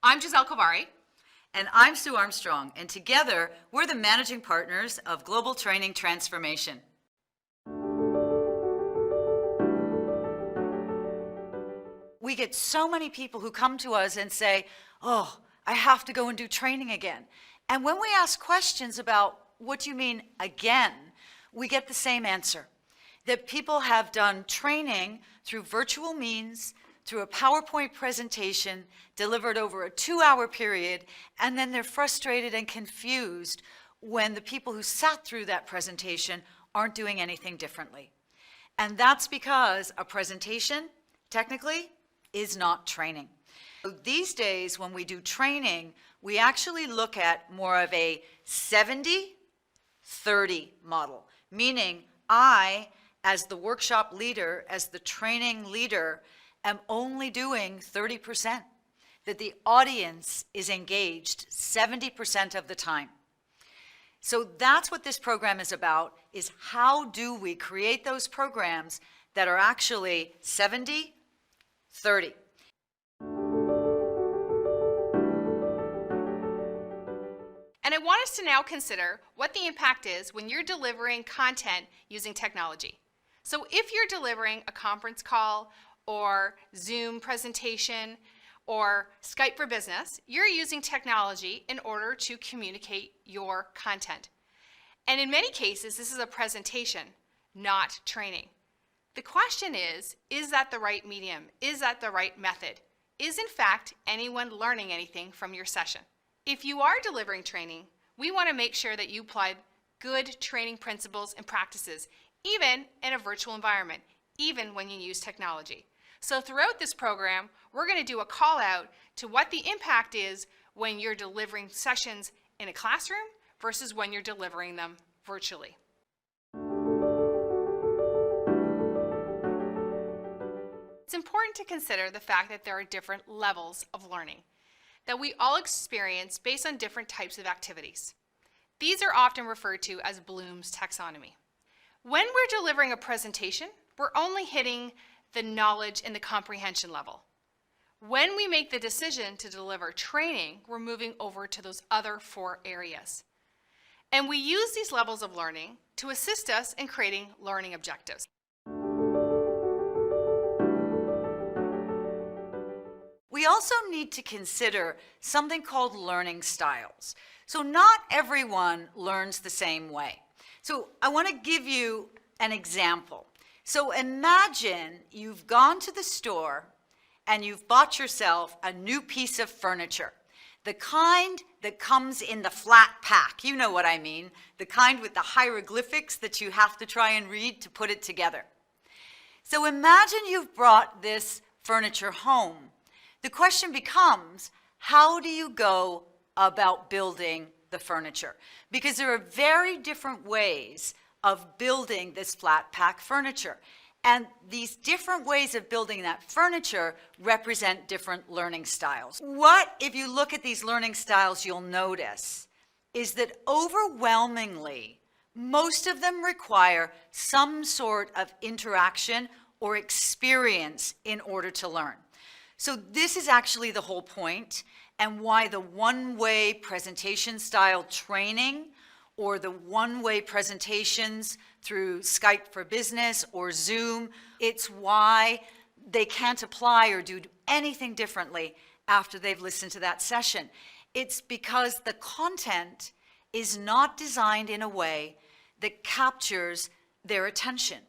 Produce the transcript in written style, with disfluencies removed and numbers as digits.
I'm Giselle Kovari. And I'm Sue Armstrong, and together we're the managing partners of Global Training Transformation. We get so many people who come to us and say, oh, I have to go and do training again. And when we ask questions about what do you mean again, we get the same answer. That people have done training through virtual means, through a PowerPoint presentation delivered over a 2-hour period, and then they're frustrated and confused when the people who sat through that presentation aren't doing anything differently. And that's because a presentation, technically, is not training. So these days, when we do training, we actually look at more of a 70-30 model, meaning I, as the workshop leader, as the training leader, am only doing 30%, that the audience is engaged 70% of the time. So that's what this program is about, is how do we create those programs that are actually 70-30. And I want us to now consider what the impact is when you're delivering content using technology. So if you're delivering a conference call or Zoom presentation or Skype for Business, you're using technology in order to communicate your content. And in many cases, this is a presentation, not training. The question is that the right medium? Is that the right method? Is in fact anyone learning anything from your session? If you are delivering training, we want to make sure that you apply good training principles and practices, even in a virtual environment, even when you use technology. So throughout this program, we're going to do a call out to what the impact is when you're delivering sessions in a classroom versus when you're delivering them virtually. It's important to consider the fact that there are different levels of learning that we all experience based on different types of activities. These are often referred to as Bloom's taxonomy. When we're delivering a presentation, we're only hitting the knowledge and the comprehension level. When we make the decision to deliver training, we're moving over to those other 4 areas. And we use these levels of learning to assist us in creating learning objectives. We also need to consider something called learning styles. So not everyone learns the same way. So I want to give you an example. So imagine you've gone to the store and you've bought yourself a new piece of furniture. The kind that comes in the flat pack, you know what I mean, the kind with the hieroglyphics that you have to try and read to put it together. So imagine you've brought this furniture home. The question becomes, how do you go about building the furniture? Because there are very different ways of building this flat pack furniture. And these different ways of building that furniture represent different learning styles. What, if you look at these learning styles, you'll notice is that overwhelmingly, most of them require some sort of interaction or experience in order to learn. So this is actually the whole point, and why the one-way presentation style training or the one-way presentations through Skype for Business or Zoom, it's why they can't apply or do anything differently after they've listened to that session. It's because the content is not designed in a way that captures their attention.